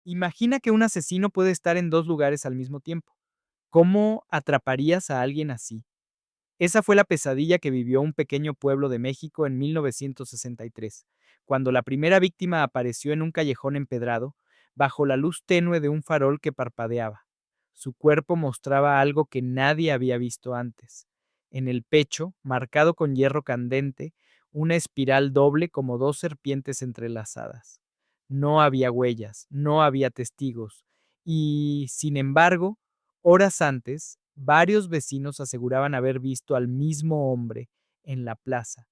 Imagina que un asesino puede estar en dos lugares al mismo tiempo. ¿Cómo atraparías a alguien así? Esa fue la pesadilla que vivió un pequeño pueblo de México en 1963, cuando la primera víctima apareció en un callejón empedrado, bajo la luz tenue de un farol que parpadeaba. Su cuerpo mostraba algo que nadie había visto antes. En el pecho, marcado con hierro candente, una espiral doble como dos serpientes entrelazadas. No había huellas, no había testigos, y, sin embargo, horas antes, varios vecinos aseguraban haber visto al mismo hombre en la plaza,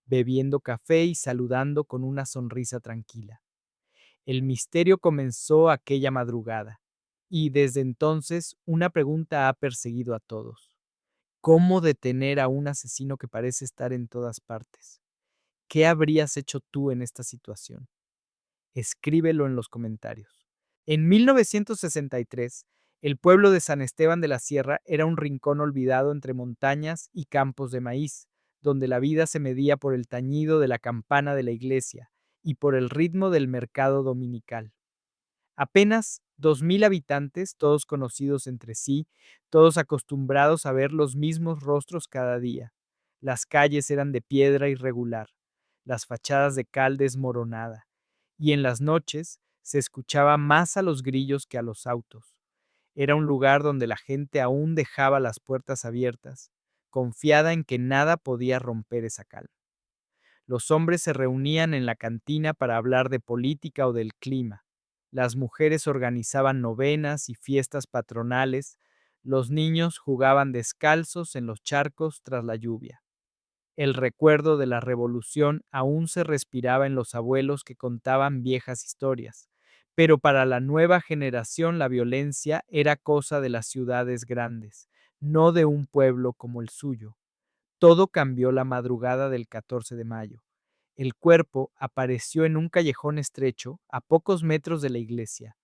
bebiendo café y saludando con una sonrisa tranquila. El misterio comenzó aquella madrugada, y desde entonces una pregunta ha perseguido a todos. ¿Cómo detener a un asesino que parece estar en todas partes? ¿Qué habrías hecho tú en esta situación? Escríbelo en los comentarios. En 1963, el pueblo de San Esteban de la Sierra era un rincón olvidado entre montañas y campos de maíz, donde la vida se medía por el tañido de la campana de la iglesia y por el ritmo del mercado dominical. Apenas 2000 habitantes, todos conocidos entre sí, todos acostumbrados a ver los mismos rostros cada día. Las calles eran de piedra irregular, las fachadas de cal desmoronada, y en las noches se escuchaba más a los grillos que a los autos. Era un lugar donde la gente aún dejaba las puertas abiertas, confiada en que nada podía romper esa calma. Los hombres se reunían en la cantina para hablar de política o del clima. Las mujeres organizaban novenas y fiestas patronales. Los niños jugaban descalzos en los charcos tras la lluvia. El recuerdo de la revolución aún se respiraba en los abuelos que contaban viejas historias, pero para la nueva generación la violencia era cosa de las ciudades grandes, no de un pueblo como el suyo. Todo cambió la madrugada del 14 de mayo. El cuerpo apareció en un callejón estrecho, a pocos metros de la iglesia.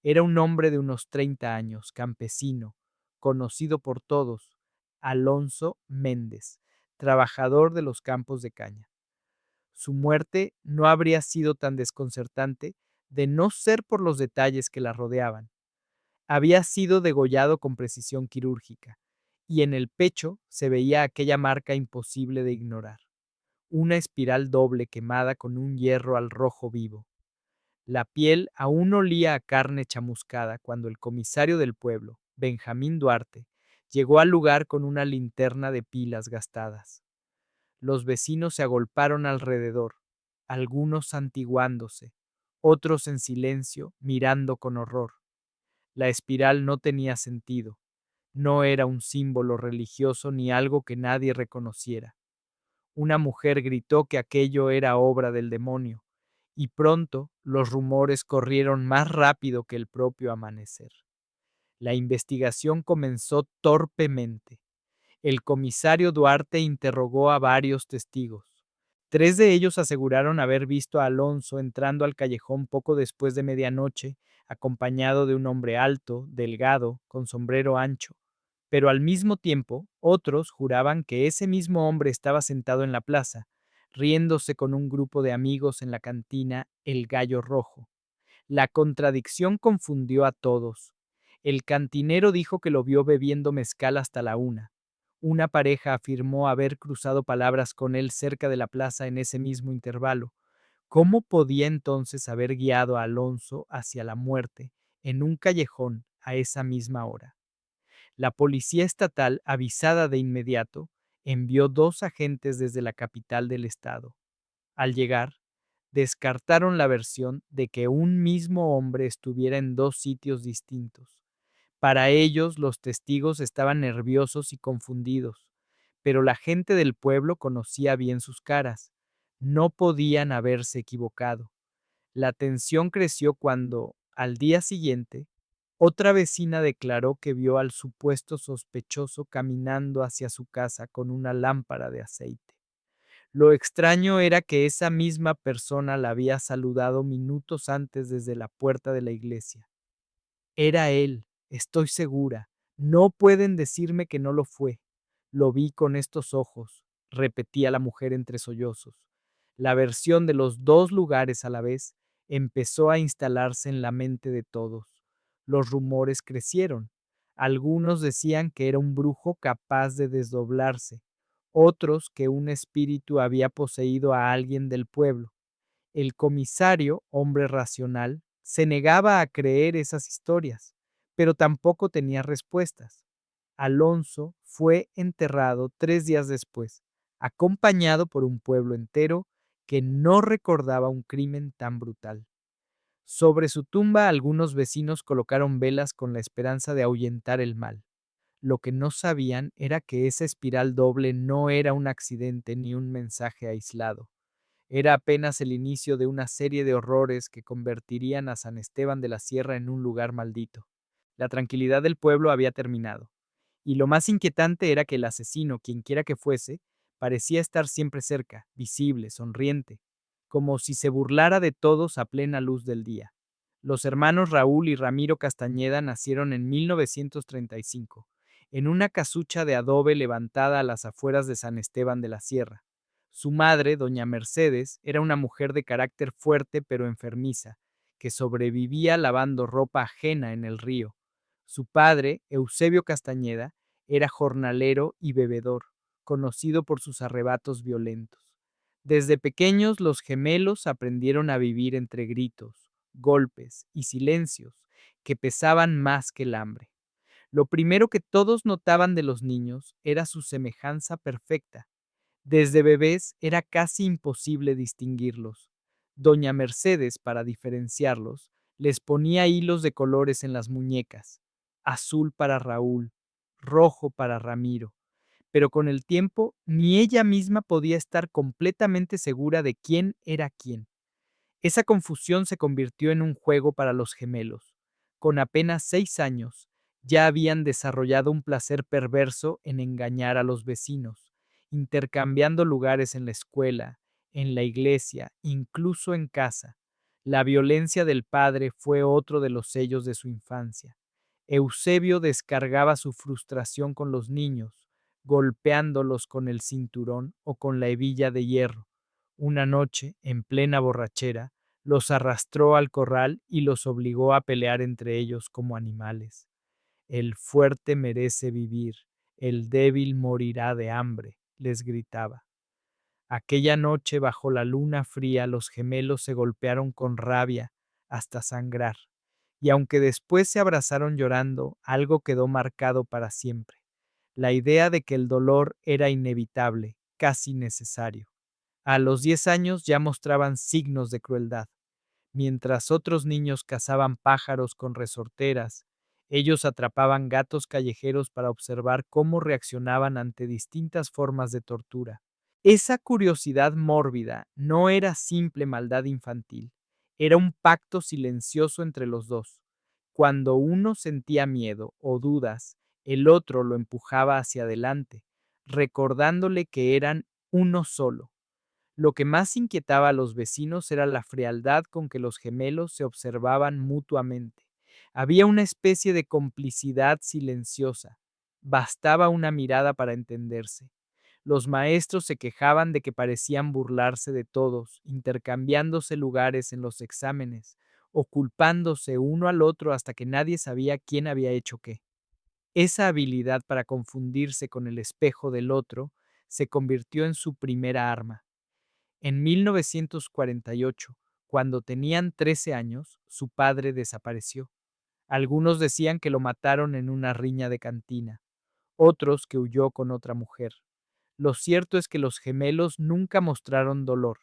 Era un hombre de unos 30 años, campesino, conocido por todos, Alonso Méndez, trabajador de los campos de caña. Su muerte no habría sido tan desconcertante de no ser por los detalles que la rodeaban. Había sido degollado con precisión quirúrgica, y en el pecho se veía aquella marca imposible de ignorar, una espiral doble quemada con un hierro al rojo vivo. La piel aún olía a carne chamuscada cuando el comisario del pueblo, Benjamín Duarte, llegó al lugar con una linterna de pilas gastadas. Los vecinos se agolparon alrededor, algunos santiguándose, otros en silencio, mirando con horror. La espiral no tenía sentido, no era un símbolo religioso ni algo que nadie reconociera. Una mujer gritó que aquello era obra del demonio, y pronto los rumores corrieron más rápido que el propio amanecer. La investigación comenzó torpemente. El comisario Duarte interrogó a varios testigos. Tres de ellos aseguraron haber visto a Alonso entrando al callejón poco después de medianoche, acompañado de un hombre alto, delgado, con sombrero ancho. Pero al mismo tiempo, otros juraban que ese mismo hombre estaba sentado en la plaza, riéndose con un grupo de amigos en la cantina El Gallo Rojo. La contradicción confundió a todos. El cantinero dijo que lo vio bebiendo mezcal hasta la una. Una pareja afirmó haber cruzado palabras con él cerca de la plaza en ese mismo intervalo. ¿Cómo podía entonces haber guiado a Alonso hacia la muerte en un callejón a esa misma hora? La policía estatal, avisada de inmediato, envió dos agentes desde la capital del estado. Al llegar, descartaron la versión de que un mismo hombre estuviera en dos sitios distintos. Para ellos, los testigos estaban nerviosos y confundidos, pero la gente del pueblo conocía bien sus caras. No podían haberse equivocado. La tensión creció cuando, al día siguiente, otra vecina declaró que vio al supuesto sospechoso caminando hacia su casa con una lámpara de aceite. Lo extraño era que esa misma persona la había saludado minutos antes desde la puerta de la iglesia. Era él, estoy segura. No pueden decirme que no lo fue. Lo vi con estos ojos, repetía la mujer entre sollozos. La versión de los dos lugares a la vez empezó a instalarse en la mente de todos. Los rumores crecieron. Algunos decían que era un brujo capaz de desdoblarse, otros que un espíritu había poseído a alguien del pueblo. El comisario, hombre racional, se negaba a creer esas historias, pero tampoco tenía respuestas. Alonso fue enterrado 3 días después, acompañado por un pueblo entero que no recordaba un crimen tan brutal. Sobre su tumba algunos vecinos colocaron velas con la esperanza de ahuyentar el mal. Lo que no sabían era que esa espiral doble no era un accidente ni un mensaje aislado. Era apenas el inicio de una serie de horrores que convertirían a San Esteban de la Sierra en un lugar maldito. La tranquilidad del pueblo había terminado. Y lo más inquietante era que el asesino, quienquiera que fuese, parecía estar siempre cerca, visible, sonriente, como si se burlara de todos a plena luz del día. Los hermanos Raúl y Ramiro Castañeda nacieron en 1935, en una casucha de adobe levantada a las afueras de San Esteban de la Sierra. Su madre, doña Mercedes, era una mujer de carácter fuerte pero enfermiza, que sobrevivía lavando ropa ajena en el río. Su padre, Eusebio Castañeda, era jornalero y bebedor, conocido por sus arrebatos violentos. Desde pequeños los gemelos aprendieron a vivir entre gritos, golpes y silencios que pesaban más que el hambre. Lo primero que todos notaban de los niños era su semejanza perfecta. Desde bebés era casi imposible distinguirlos. Doña Mercedes, para diferenciarlos, les ponía hilos de colores en las muñecas, azul para Raúl, rojo para Ramiro, pero con el tiempo ni ella misma podía estar completamente segura de quién era quién. Esa confusión se convirtió en un juego para los gemelos. Con apenas 6 años, ya habían desarrollado un placer perverso en engañar a los vecinos, intercambiando lugares en la escuela, en la iglesia, incluso en casa. La violencia del padre fue otro de los sellos de su infancia. Eusebio descargaba su frustración con los niños, golpeándolos con el cinturón o con la hebilla de hierro. Una noche, en plena borrachera, los arrastró al corral y los obligó a pelear entre ellos como animales. El fuerte merece vivir, el débil morirá de hambre, les gritaba. Aquella noche, bajo la luna fría, los gemelos se golpearon con rabia hasta sangrar, y aunque después se abrazaron llorando, algo quedó marcado para siempre, la idea de que el dolor era inevitable, casi necesario. A los 10 años ya mostraban signos de crueldad. Mientras otros niños cazaban pájaros con resorteras, ellos atrapaban gatos callejeros para observar cómo reaccionaban ante distintas formas de tortura. Esa curiosidad mórbida no era simple maldad infantil, era un pacto silencioso entre los dos. Cuando uno sentía miedo o dudas, el otro lo empujaba hacia adelante, recordándole que eran uno solo. Lo que más inquietaba a los vecinos era la frialdad con que los gemelos se observaban mutuamente. Había una especie de complicidad silenciosa. Bastaba una mirada para entenderse. Los maestros se quejaban de que parecían burlarse de todos, intercambiándose lugares en los exámenes, o culpándose uno al otro hasta que nadie sabía quién había hecho qué. Esa habilidad para confundirse con el espejo del otro se convirtió en su primera arma. En 1948, cuando tenían 13 años, su padre desapareció. Algunos decían que lo mataron en una riña de cantina, otros que huyó con otra mujer. Lo cierto es que los gemelos nunca mostraron dolor.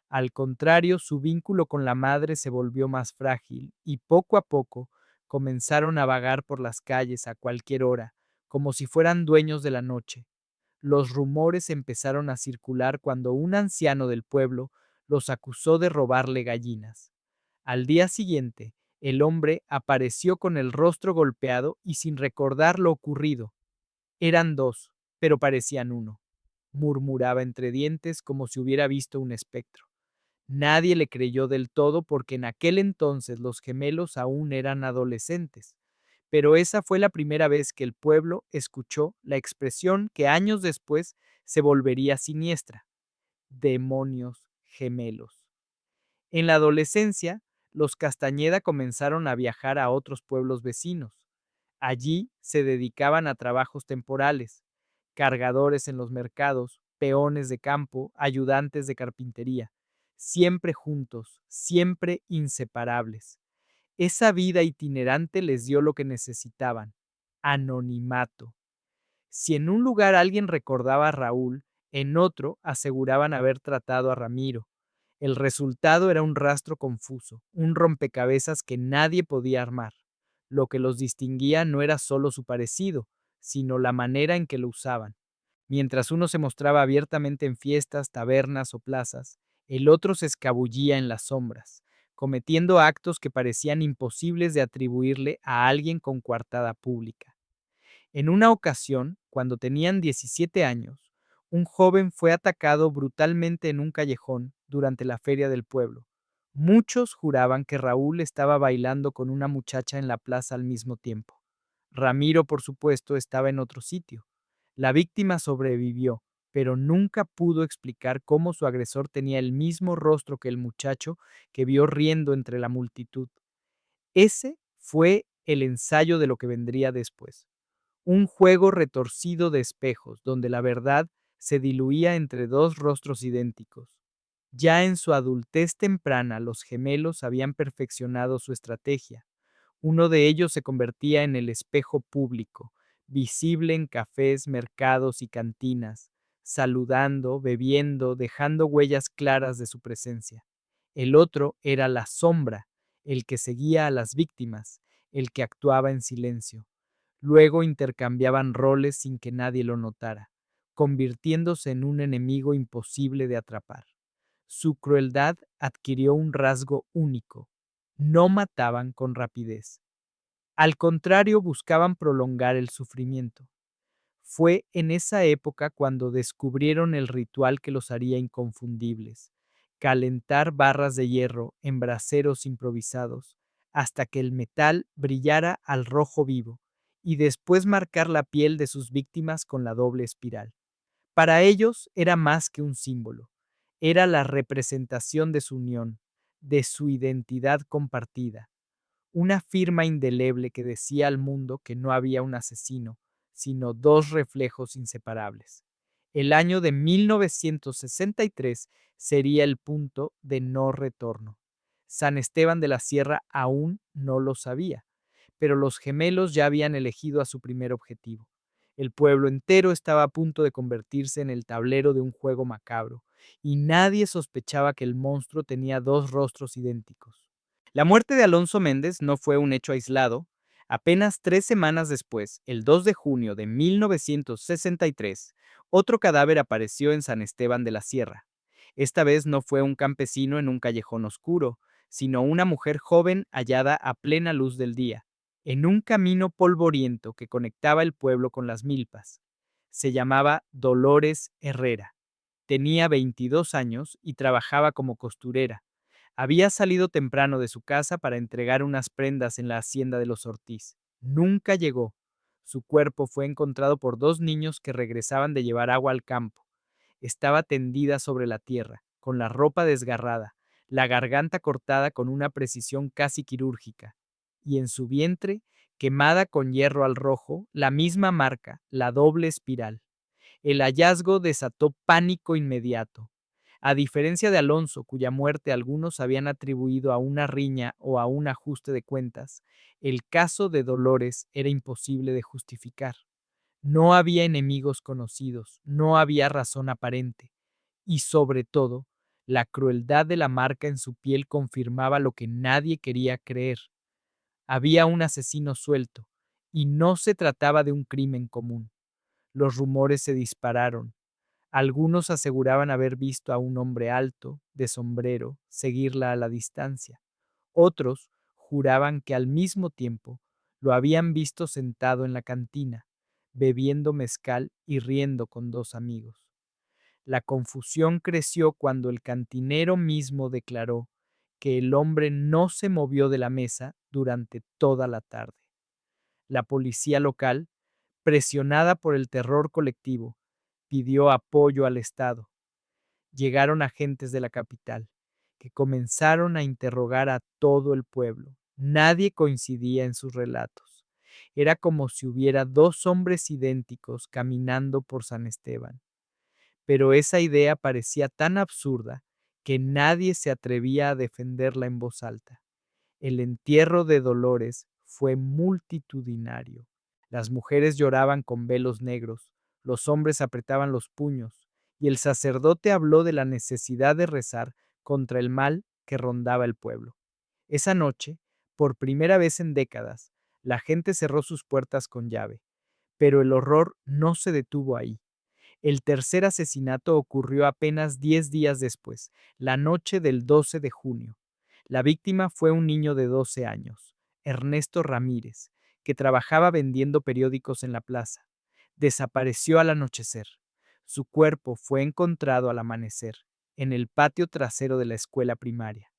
Al contrario, su vínculo con la madre se volvió más frágil y poco a poco comenzaron a vagar por las calles a cualquier hora, como si fueran dueños de la noche. Los rumores empezaron a circular cuando un anciano del pueblo los acusó de robarle gallinas. Al día siguiente, el hombre apareció con el rostro golpeado y sin recordar lo ocurrido. Eran dos, pero parecían uno. Murmuraba entre dientes como si hubiera visto un espectro. Nadie le creyó del todo porque en aquel entonces los gemelos aún eran adolescentes, pero esa fue la primera vez que el pueblo escuchó la expresión que años después se volvería siniestra: demonios gemelos. En la adolescencia, los Castañeda comenzaron a viajar a otros pueblos vecinos. Allí se dedicaban a trabajos temporales, cargadores en los mercados, peones de campo, ayudantes de carpintería, siempre juntos, siempre inseparables. Esa vida itinerante les dio lo que necesitaban, anonimato. Si en un lugar alguien recordaba a Raúl, en otro aseguraban haber tratado a Ramiro. El resultado era un rastro confuso, un rompecabezas que nadie podía armar. Lo que los distinguía no era solo su parecido, sino la manera en que lo usaban. Mientras uno se mostraba abiertamente en fiestas, tabernas o plazas, el otro se escabullía en las sombras, cometiendo actos que parecían imposibles de atribuirle a alguien con coartada pública. En una ocasión, cuando tenían 17 años, un joven fue atacado brutalmente en un callejón durante la feria del pueblo. Muchos juraban que Raúl estaba bailando con una muchacha en la plaza al mismo tiempo. Ramiro, por supuesto, estaba en otro sitio. La víctima sobrevivió, pero nunca pudo explicar cómo su agresor tenía el mismo rostro que el muchacho que vio riendo entre la multitud. Ese fue el ensayo de lo que vendría después, un juego retorcido de espejos, donde la verdad se diluía entre dos rostros idénticos. Ya en su adultez temprana, los gemelos habían perfeccionado su estrategia. Uno de ellos se convertía en el espejo público, visible en cafés, mercados y cantinas, saludando, bebiendo, dejando huellas claras de su presencia. El otro era la sombra, el que seguía a las víctimas, el que actuaba en silencio. Luego intercambiaban roles sin que nadie lo notara, convirtiéndose en un enemigo imposible de atrapar. Su crueldad adquirió un rasgo único: no mataban con rapidez. Al contrario, buscaban prolongar el sufrimiento. Fue en esa época cuando descubrieron el ritual que los haría inconfundibles: calentar barras de hierro en braseros improvisados hasta que el metal brillara al rojo vivo, y después marcar la piel de sus víctimas con la doble espiral. Para ellos era más que un símbolo, era la representación de su unión, de su identidad compartida, una firma indeleble que decía al mundo que no había un asesino, sino dos reflejos inseparables. El año de 1963 sería el punto de no retorno. San Esteban de la Sierra aún no lo sabía, pero los gemelos ya habían elegido a su primer objetivo. El pueblo entero estaba a punto de convertirse en el tablero de un juego macabro, y nadie sospechaba que el monstruo tenía dos rostros idénticos. La muerte de Alonso Méndez no fue un hecho aislado. Apenas 3 semanas después, el 2 de junio de 1963, otro cadáver apareció en San Esteban de la Sierra. Esta vez no fue un campesino en un callejón oscuro, sino una mujer joven hallada a plena luz del día, en un camino polvoriento que conectaba el pueblo con las milpas. Se llamaba Dolores Herrera. Tenía 22 años y trabajaba como costurera. Había salido temprano de su casa para entregar unas prendas en la hacienda de los Ortiz. Nunca llegó. Su cuerpo fue encontrado por dos niños que regresaban de llevar agua al campo. Estaba tendida sobre la tierra, con la ropa desgarrada, la garganta cortada con una precisión casi quirúrgica, y en su vientre, quemada con hierro al rojo, la misma marca, la doble espiral. El hallazgo desató pánico inmediato. A diferencia de Alonso, cuya muerte algunos habían atribuido a una riña o a un ajuste de cuentas, el caso de Dolores era imposible de justificar. No había enemigos conocidos, no había razón aparente, y sobre todo, la crueldad de la marca en su piel confirmaba lo que nadie quería creer. Había un asesino suelto, y no se trataba de un crimen común. Los rumores se dispararon. Algunos aseguraban haber visto a un hombre alto, de sombrero, seguirla a la distancia. Otros juraban que al mismo tiempo lo habían visto sentado en la cantina, bebiendo mezcal y riendo con dos amigos. La confusión creció cuando el cantinero mismo declaró que el hombre no se movió de la mesa durante toda la tarde. La policía local, presionada por el terror colectivo, pidió apoyo al Estado. Llegaron agentes de la capital, que comenzaron a interrogar a todo el pueblo. Nadie coincidía en sus relatos. Era como si hubiera dos hombres idénticos caminando por San Esteban. Pero esa idea parecía tan absurda que nadie se atrevía a defenderla en voz alta. El entierro de Dolores fue multitudinario. Las mujeres lloraban con velos negros, los hombres apretaban los puños, y el sacerdote habló de la necesidad de rezar contra el mal que rondaba el pueblo. Esa noche, por primera vez en décadas, la gente cerró sus puertas con llave, pero el horror no se detuvo ahí. El tercer asesinato ocurrió apenas 10 días después, la noche del 12 de junio. La víctima fue un niño de 12 años, Ernesto Ramírez, que trabajaba vendiendo periódicos en la plaza. Desapareció al anochecer. Su cuerpo fue encontrado al amanecer, en el patio trasero de la escuela primaria.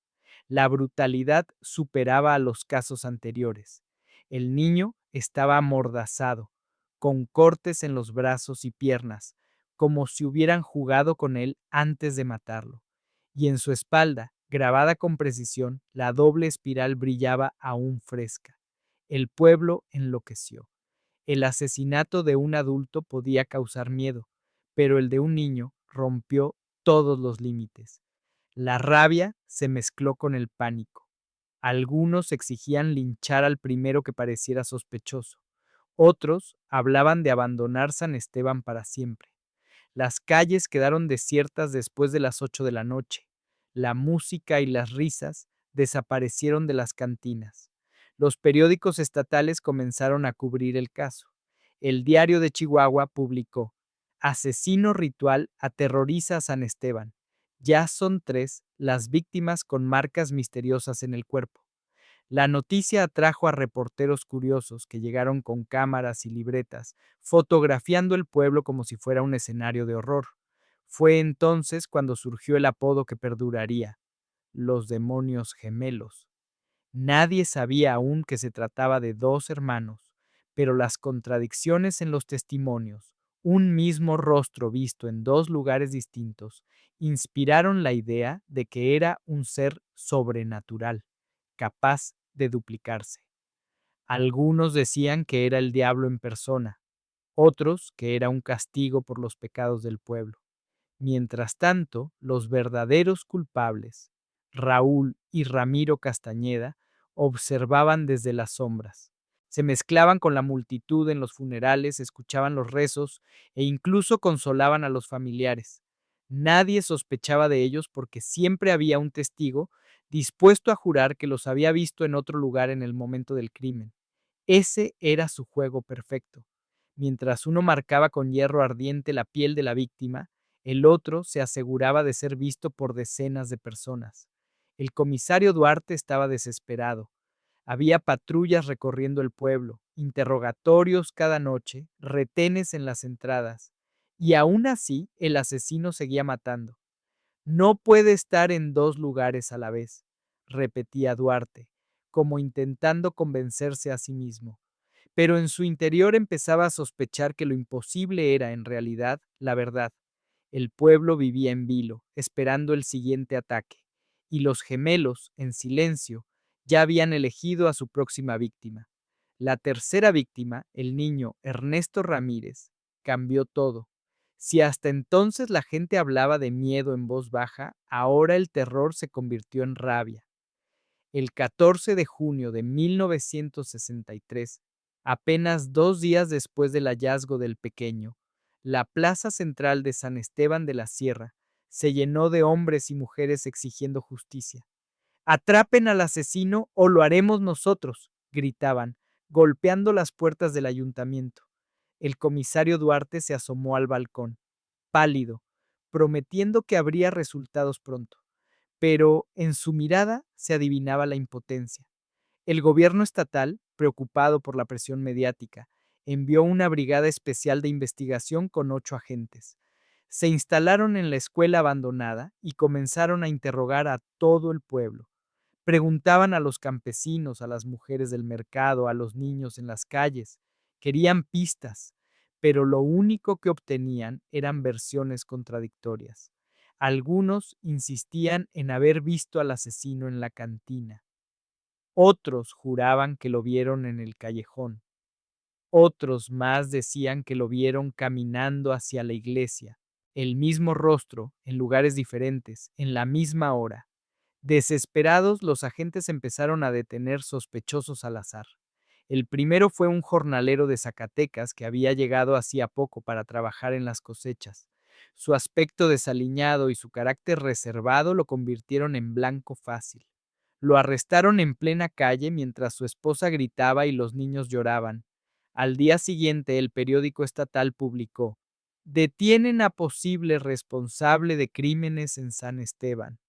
La brutalidad superaba a los casos anteriores. El niño estaba amordazado, con cortes en los brazos y piernas, como si hubieran jugado con él antes de matarlo. Y en su espalda, grabada con precisión, la doble espiral brillaba aún fresca. El pueblo enloqueció. El asesinato de un adulto podía causar miedo, pero el de un niño rompió todos los límites. La rabia se mezcló con el pánico. Algunos exigían linchar al primero que pareciera sospechoso. Otros hablaban de abandonar San Esteban para siempre. Las calles quedaron desiertas después de las 8 de la noche. La música y las risas desaparecieron de las cantinas. Los periódicos estatales comenzaron a cubrir el caso. El Diario de Chihuahua publicó: Asesino ritual aterroriza a San Esteban. Ya son 3 las víctimas con marcas misteriosas en el cuerpo. La noticia atrajo a reporteros curiosos que llegaron con cámaras y libretas, fotografiando el pueblo como si fuera un escenario de horror. Fue entonces cuando surgió el apodo que perduraría: los demonios gemelos. Nadie sabía aún que se trataba de dos hermanos, pero las contradicciones en los testimonios, un mismo rostro visto en dos lugares distintos, inspiraron la idea de que era un ser sobrenatural, capaz de duplicarse. Algunos decían que era el diablo en persona, otros que era un castigo por los pecados del pueblo. Mientras tanto, los verdaderos culpables, Raúl y Ramiro Castañeda, observaban desde las sombras. Se mezclaban con la multitud en los funerales, escuchaban los rezos e incluso consolaban a los familiares. Nadie sospechaba de ellos porque siempre había un testigo dispuesto a jurar que los había visto en otro lugar en el momento del crimen. Ese era su juego perfecto. Mientras uno marcaba con hierro ardiente la piel de la víctima, el otro se aseguraba de ser visto por decenas de personas. El comisario Duarte estaba desesperado. Había patrullas recorriendo el pueblo, interrogatorios cada noche, retenes en las entradas. Y aún así, el asesino seguía matando. No puede estar en dos lugares a la vez, repetía Duarte, como intentando convencerse a sí mismo. Pero en su interior empezaba a sospechar que lo imposible era, en realidad, la verdad. El pueblo vivía en vilo, esperando el siguiente ataque, y los gemelos, en silencio, ya habían elegido a su próxima víctima. La tercera víctima, el niño Ernesto Ramírez, cambió todo. Si hasta entonces la gente hablaba de miedo en voz baja, ahora el terror se convirtió en rabia. El 14 de junio de 1963, apenas 2 días después del hallazgo del pequeño, la plaza central de San Esteban de la Sierra se llenó de hombres y mujeres exigiendo justicia. «Atrapen al asesino o lo haremos nosotros», gritaban, golpeando las puertas del ayuntamiento. El comisario Duarte se asomó al balcón, pálido, prometiendo que habría resultados pronto, pero en su mirada se adivinaba la impotencia. El gobierno estatal, preocupado por la presión mediática, envió una brigada especial de investigación con 8 agentes. Se instalaron en la escuela abandonada y comenzaron a interrogar a todo el pueblo. Preguntaban a los campesinos, a las mujeres del mercado, a los niños en las calles. Querían pistas, pero lo único que obtenían eran versiones contradictorias. Algunos insistían en haber visto al asesino en la cantina. Otros juraban que lo vieron en el callejón. Otros más decían que lo vieron caminando hacia la iglesia. El mismo rostro, en lugares diferentes, en la misma hora. Desesperados, los agentes empezaron a detener sospechosos al azar. El primero fue un jornalero de Zacatecas que había llegado hacía poco para trabajar en las cosechas. Su aspecto desaliñado y su carácter reservado lo convirtieron en blanco fácil. Lo arrestaron en plena calle mientras su esposa gritaba y los niños lloraban. Al día siguiente, el periódico estatal publicó: "Detienen a posible responsable de crímenes en San Esteban",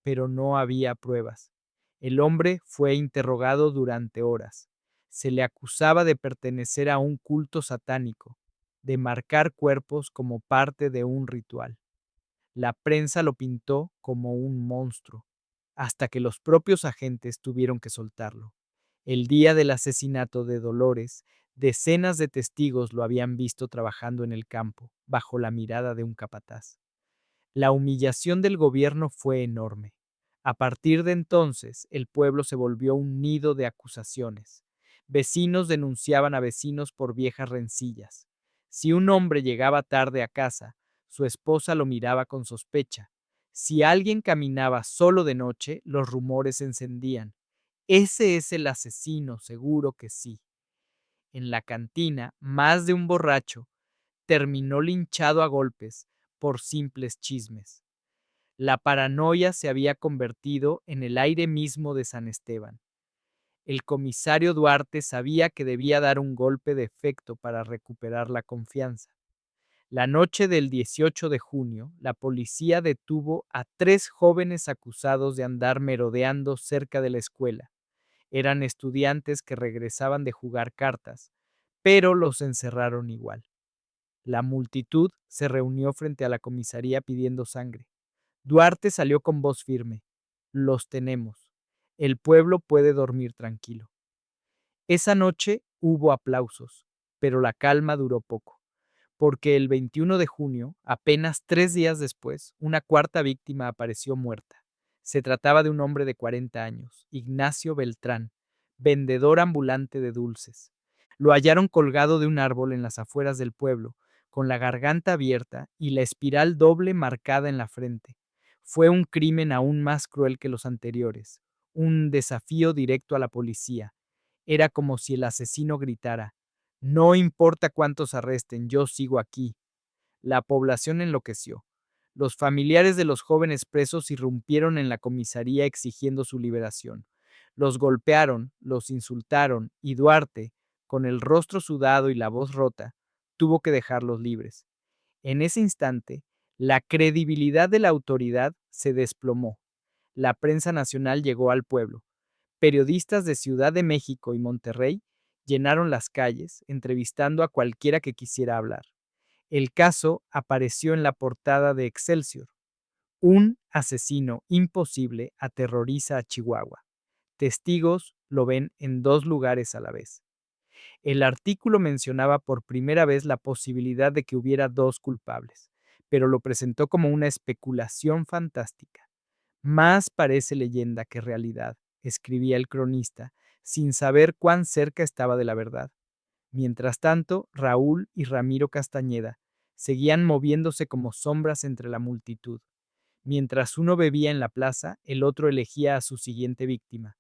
pero no había pruebas. El hombre fue interrogado durante horas. Se le acusaba de pertenecer a un culto satánico, de marcar cuerpos como parte de un ritual. La prensa lo pintó como un monstruo, hasta que los propios agentes tuvieron que soltarlo. El día del asesinato de Dolores, decenas de testigos lo habían visto trabajando en el campo, bajo la mirada de un capataz. La humillación del gobierno fue enorme. A partir de entonces, el pueblo se volvió un nido de acusaciones. Vecinos denunciaban a vecinos por viejas rencillas. Si un hombre llegaba tarde a casa, su esposa lo miraba con sospecha. Si alguien caminaba solo de noche, los rumores se encendían. Ese es el asesino, seguro que sí. En la cantina, más de un borracho terminó linchado a golpes por simples chismes. La paranoia se había convertido en el aire mismo de San Esteban. El comisario Duarte sabía que debía dar un golpe de efecto para recuperar la confianza. La noche del 18 de junio, la policía detuvo a 3 jóvenes acusados de andar merodeando cerca de la escuela. Eran estudiantes que regresaban de jugar cartas, pero los encerraron igual. La multitud se reunió frente a la comisaría pidiendo sangre. Duarte salió con voz firme: "Los tenemos. El pueblo puede dormir tranquilo". Esa noche hubo aplausos, pero la calma duró poco, porque el 21 de junio, apenas 3 días después, una cuarta víctima apareció muerta. Se trataba de un hombre de 40 años, Ignacio Beltrán, vendedor ambulante de dulces. Lo hallaron colgado de un árbol en las afueras del pueblo, con la garganta abierta y la espiral doble marcada en la frente. Fue un crimen aún más cruel que los anteriores, un desafío directo a la policía. Era como si el asesino gritara: "No importa cuántos arresten, yo sigo aquí". La población enloqueció. Los familiares de los jóvenes presos irrumpieron en la comisaría exigiendo su liberación. Los golpearon, los insultaron y Duarte, con el rostro sudado y la voz rota, tuvo que dejarlos libres. En ese instante, la credibilidad de la autoridad se desplomó. La prensa nacional llegó al pueblo. Periodistas de Ciudad de México y Monterrey llenaron las calles, entrevistando a cualquiera que quisiera hablar. El caso apareció en la portada de Excelsior. Un asesino imposible aterroriza a Chihuahua. Testigos lo ven en 2 lugares a la vez. El artículo mencionaba por primera vez la posibilidad de que hubiera 2 culpables, pero lo presentó como una especulación fantástica. Más parece leyenda que realidad, escribía el cronista, sin saber cuán cerca estaba de la verdad. Mientras tanto, Raúl y Ramiro Castañeda seguían moviéndose como sombras entre la multitud. Mientras uno bebía en la plaza, el otro elegía a su siguiente víctima.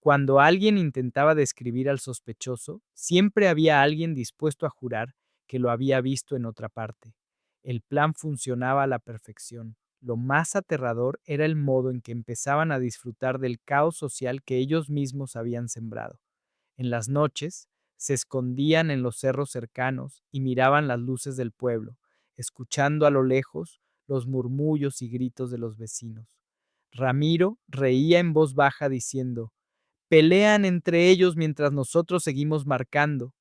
Cuando alguien intentaba describir al sospechoso, siempre había alguien dispuesto a jurar que lo había visto en otra parte. El plan funcionaba a la perfección. Lo más aterrador era el modo en que empezaban a disfrutar del caos social que ellos mismos habían sembrado. En las noches, se escondían en los cerros cercanos y miraban las luces del pueblo, escuchando a lo lejos los murmullos y gritos de los vecinos. Ramiro reía en voz baja diciendo: "Pelean entre ellos mientras nosotros seguimos marcando".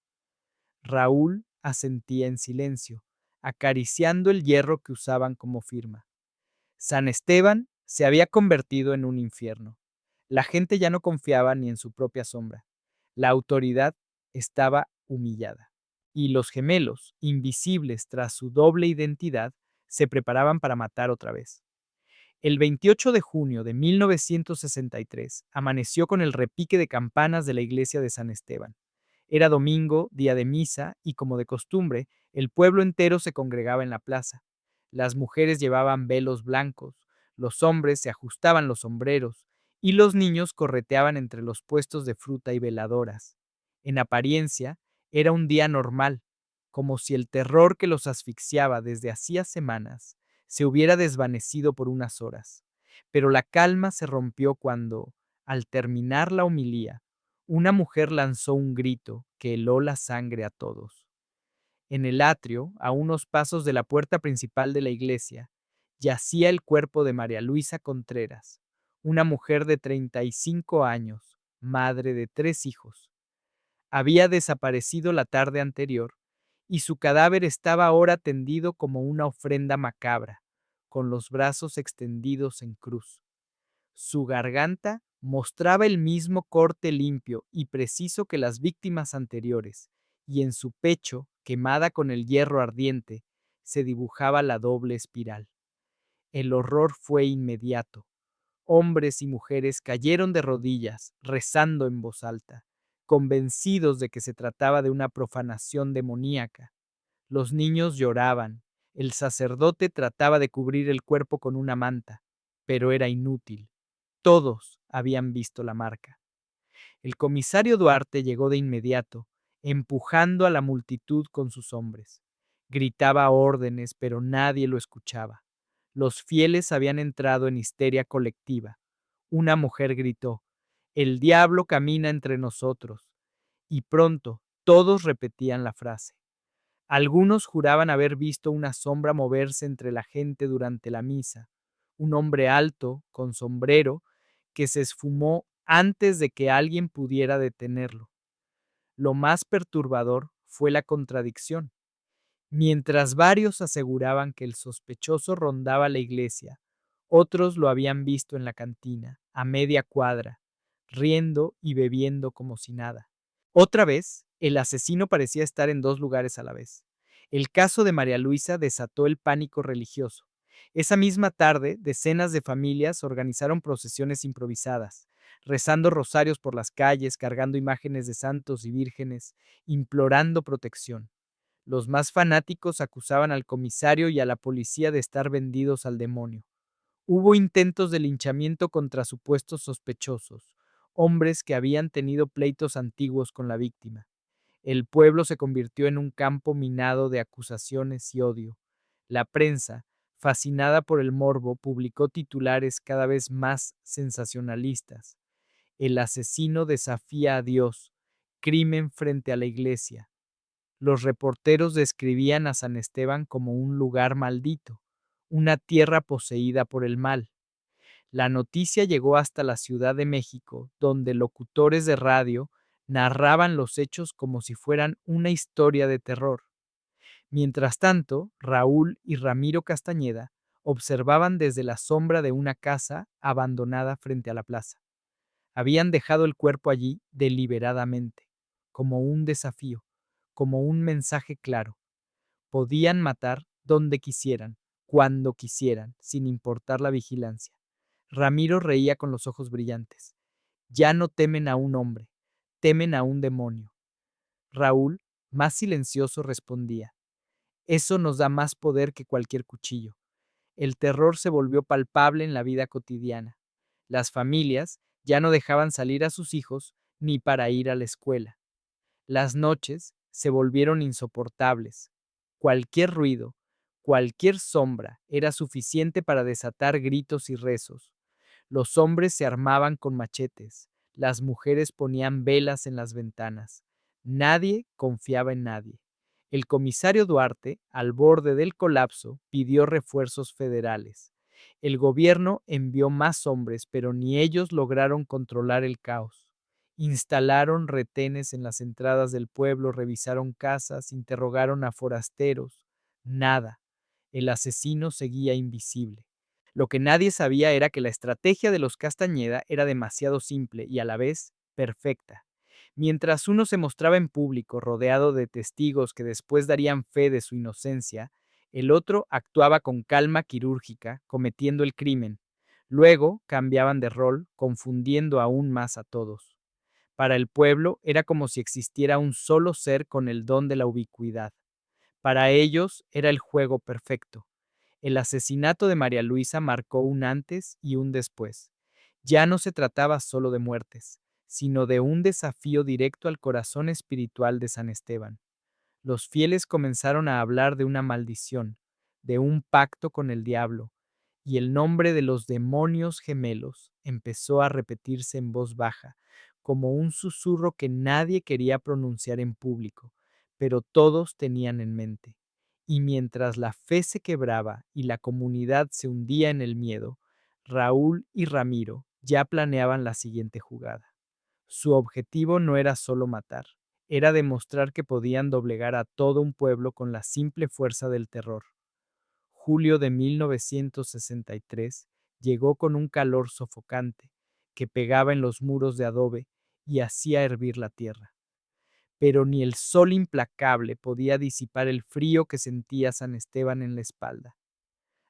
Raúl asentía en silencio, acariciando el hierro que usaban como firma. San Esteban se había convertido en un infierno. La gente ya no confiaba ni en su propia sombra. La autoridad estaba humillada. Y los gemelos, invisibles tras su doble identidad, se preparaban para matar otra vez. El 28 de junio de 1963 amaneció con el repique de campanas de la iglesia de San Esteban. Era domingo, día de misa, y como de costumbre, el pueblo entero se congregaba en la plaza. Las mujeres llevaban velos blancos, los hombres se ajustaban los sombreros, y los niños correteaban entre los puestos de fruta y veladoras. En apariencia, era un día normal, como si el terror que los asfixiaba desde hacía semanas se hubiera desvanecido por unas horas. Pero la calma se rompió cuando, al terminar la homilía, una mujer lanzó un grito que heló la sangre a todos. En el atrio, a unos pasos de la puerta principal de la iglesia, yacía el cuerpo de María Luisa Contreras, una mujer de 35 años, madre de 3 hijos. Había desaparecido la tarde anterior y su cadáver estaba ahora tendido como una ofrenda macabra, con los brazos extendidos en cruz. Su garganta mostraba el mismo corte limpio y preciso que las víctimas anteriores, y en su pecho, quemada con el hierro ardiente, se dibujaba la doble espiral. El horror fue inmediato. Hombres y mujeres cayeron de rodillas, rezando en voz alta, convencidos de que se trataba de una profanación demoníaca. Los niños lloraban, el sacerdote trataba de cubrir el cuerpo con una manta, pero era inútil. Todos habían visto la marca. El comisario Duarte llegó de inmediato, empujando a la multitud con sus hombres. Gritaba órdenes, pero nadie lo escuchaba. Los fieles habían entrado en histeria colectiva. Una mujer gritó, "El diablo camina entre nosotros", y pronto todos repetían la frase. Algunos juraban haber visto una sombra moverse entre la gente durante la misa, un hombre alto, con sombrero, que se esfumó antes de que alguien pudiera detenerlo. Lo más perturbador fue la contradicción. Mientras varios aseguraban que el sospechoso rondaba la iglesia, otros lo habían visto en la cantina, a media cuadra, riendo y bebiendo como si nada. Otra vez, el asesino parecía estar en dos lugares a la vez. El caso de María Luisa desató el pánico religioso. Esa misma tarde, decenas de familias organizaron procesiones improvisadas, rezando rosarios por las calles, cargando imágenes de santos y vírgenes, implorando protección. Los más fanáticos acusaban al comisario y a la policía de estar vendidos al demonio. Hubo intentos de linchamiento contra supuestos sospechosos, hombres que habían tenido pleitos antiguos con la víctima. El pueblo se convirtió en un campo minado de acusaciones y odio. La prensa, fascinada por el morbo, publicó titulares cada vez más sensacionalistas. El asesino desafía a Dios. Crimen frente a la iglesia. Los reporteros describían a San Esteban como un lugar maldito, una tierra poseída por el mal. La noticia llegó hasta la Ciudad de México, donde locutores de radio narraban los hechos como si fueran una historia de terror. Mientras tanto, Raúl y Ramiro Castañeda observaban desde la sombra de una casa abandonada frente a la plaza. Habían dejado el cuerpo allí deliberadamente, como un desafío, como un mensaje claro. Podían matar donde quisieran, cuando quisieran, sin importar la vigilancia. Ramiro reía con los ojos brillantes. Ya no temen a un hombre, temen a un demonio. Raúl, más silencioso, respondía. Eso nos da más poder que cualquier cuchillo. El terror se volvió palpable en la vida cotidiana. Las familias ya no dejaban salir a sus hijos ni para ir a la escuela. Las noches se volvieron insoportables. Cualquier ruido, cualquier sombra era suficiente para desatar gritos y rezos. Los hombres se armaban con machetes, las mujeres ponían velas en las ventanas. Nadie confiaba en nadie. El comisario Duarte, al borde del colapso, pidió refuerzos federales. El gobierno envió más hombres, pero ni ellos lograron controlar el caos. Instalaron retenes en las entradas del pueblo, revisaron casas, interrogaron a forasteros. Nada. El asesino seguía invisible. Lo que nadie sabía era que la estrategia de los Castañeda era demasiado simple y a la vez perfecta. Mientras uno se mostraba en público rodeado de testigos que después darían fe de su inocencia, El otro actuaba con calma quirúrgica, cometiendo el crimen. Luego cambiaban de rol, confundiendo aún más a todos. Para el pueblo era como si existiera un solo ser con el don de la ubicuidad. Para ellos era el juego perfecto. El asesinato de María Luisa marcó un antes y un después. Ya no se trataba solo de muertes, sino de un desafío directo al corazón espiritual de San Esteban. Los fieles comenzaron a hablar de una maldición, de un pacto con el diablo, y el nombre de los demonios gemelos empezó a repetirse en voz baja, como un susurro que nadie quería pronunciar en público, pero todos tenían en mente. Y mientras la fe se quebraba y la comunidad se hundía en el miedo, Raúl y Ramiro ya planeaban la siguiente jugada. Su objetivo no era solo matar, era demostrar que podían doblegar a todo un pueblo con la simple fuerza del terror. Julio de 1963 llegó con un calor sofocante que pegaba en los muros de adobe y hacía hervir la tierra. Pero ni el sol implacable podía disipar el frío que sentía San Esteban en la espalda.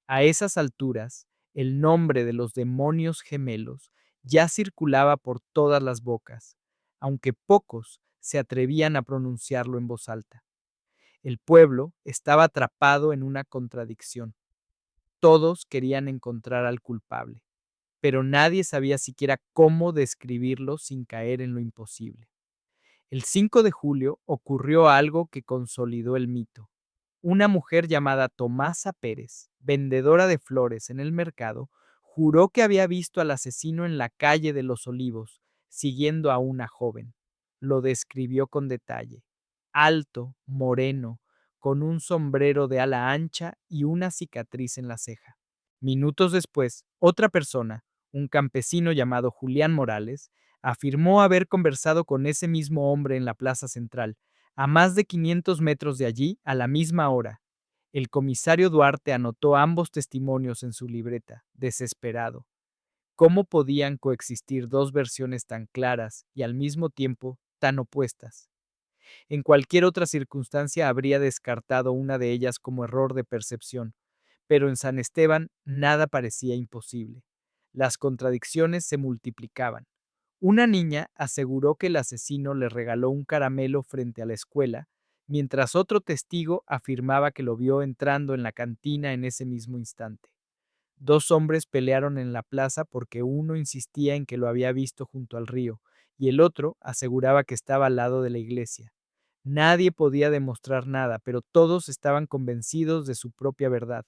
A esas alturas, el nombre de los demonios gemelos ya circulaba por todas las bocas, aunque pocos se atrevían a pronunciarlo en voz alta. El pueblo estaba atrapado en una contradicción. Todos querían encontrar al culpable, pero nadie sabía siquiera cómo describirlo sin caer en lo imposible. El 5 de julio ocurrió algo que consolidó el mito. Una mujer llamada Tomasa Pérez, vendedora de flores en el mercado, juró que había visto al asesino en la calle de los Olivos, siguiendo a una joven. Lo describió con detalle. Alto, moreno, con un sombrero de ala ancha y una cicatriz en la ceja. Minutos después, otra persona, un campesino llamado Julián Morales, afirmó haber conversado con ese mismo hombre en la plaza central, a más de 500 metros de allí, a la misma hora. El comisario Duarte anotó ambos testimonios en su libreta, desesperado. ¿Cómo podían coexistir dos versiones tan claras y al mismo tiempo tan opuestas? En cualquier otra circunstancia habría descartado una de ellas como error de percepción, pero en San Esteban nada parecía imposible. Las contradicciones se multiplicaban. Una niña aseguró que el asesino le regaló un caramelo frente a la escuela, mientras otro testigo afirmaba que lo vio entrando en la cantina en ese mismo instante. Dos hombres pelearon en la plaza porque uno insistía en que lo había visto junto al río y el otro aseguraba que estaba al lado de la iglesia. Nadie podía demostrar nada, pero todos estaban convencidos de su propia verdad.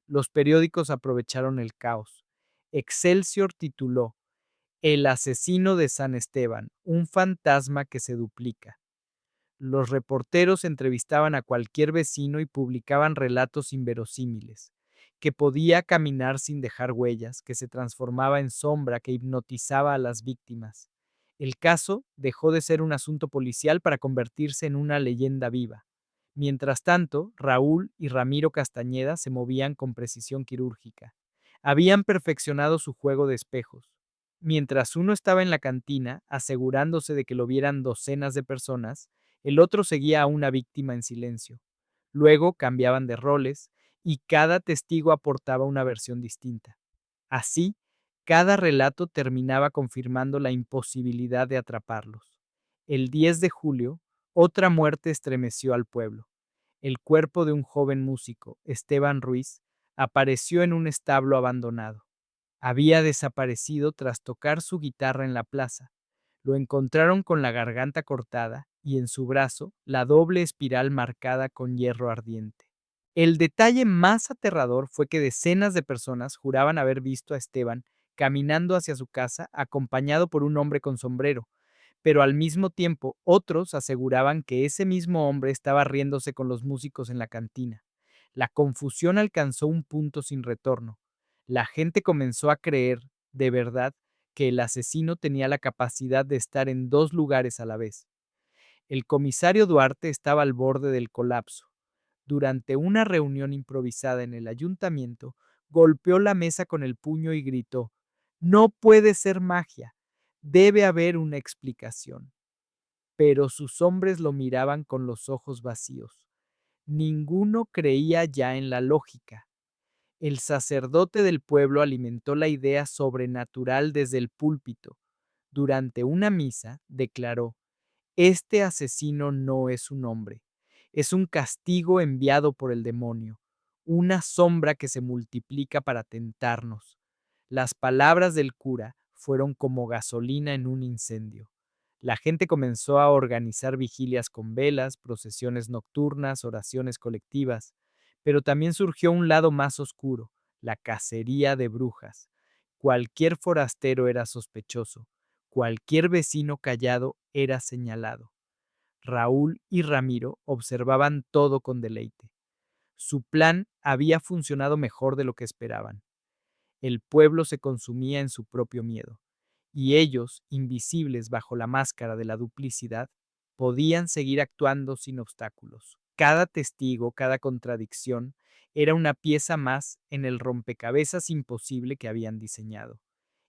Los periódicos aprovecharon el caos. Excelsior tituló El asesino de San Esteban, un fantasma que se duplica. Los reporteros entrevistaban a cualquier vecino y publicaban relatos inverosímiles, que podía caminar sin dejar huellas, que se transformaba en sombra, que hipnotizaba a las víctimas. El caso dejó de ser un asunto policial para convertirse en una leyenda viva. Mientras tanto, Raúl y Ramiro Castañeda se movían con precisión quirúrgica. Habían perfeccionado su juego de espejos. Mientras uno estaba en la cantina, asegurándose de que lo vieran docenas de personas, el otro seguía a una víctima en silencio. Luego cambiaban de roles y cada testigo aportaba una versión distinta. Así, cada relato terminaba confirmando la imposibilidad de atraparlos. El 10 de julio, otra muerte estremeció al pueblo. El cuerpo de un joven músico, Esteban Ruiz, apareció en un establo abandonado. Había desaparecido tras tocar su guitarra en la plaza. Lo encontraron con la garganta cortada y en su brazo la doble espiral marcada con hierro ardiente. El detalle más aterrador fue que decenas de personas juraban haber visto a Esteban caminando hacia su casa acompañado por un hombre con sombrero, pero al mismo tiempo otros aseguraban que ese mismo hombre estaba riéndose con los músicos en la cantina. La confusión alcanzó un punto sin retorno. La gente comenzó a creer, de verdad, que el asesino tenía la capacidad de estar en dos lugares a la vez. El comisario Duarte estaba al borde del colapso. Durante una reunión improvisada en el ayuntamiento, golpeó la mesa con el puño y gritó, "No puede ser magia, debe haber una explicación". Pero sus hombres lo miraban con los ojos vacíos. Ninguno creía ya en la lógica. El sacerdote del pueblo alimentó la idea sobrenatural desde el púlpito. Durante una misa, declaró: este asesino no es un hombre, es un castigo enviado por el demonio, una sombra que se multiplica para tentarnos. Las palabras del cura fueron como gasolina en un incendio. La gente comenzó a organizar vigilias con velas, procesiones nocturnas, oraciones colectivas, pero también surgió un lado más oscuro, la cacería de brujas. Cualquier forastero era sospechoso, cualquier vecino callado era señalado. Raúl y Ramiro observaban todo con deleite. Su plan había funcionado mejor de lo que esperaban. El pueblo se consumía en su propio miedo, y ellos, invisibles bajo la máscara de la duplicidad, podían seguir actuando sin obstáculos. Cada testigo, cada contradicción, era una pieza más en el rompecabezas imposible que habían diseñado.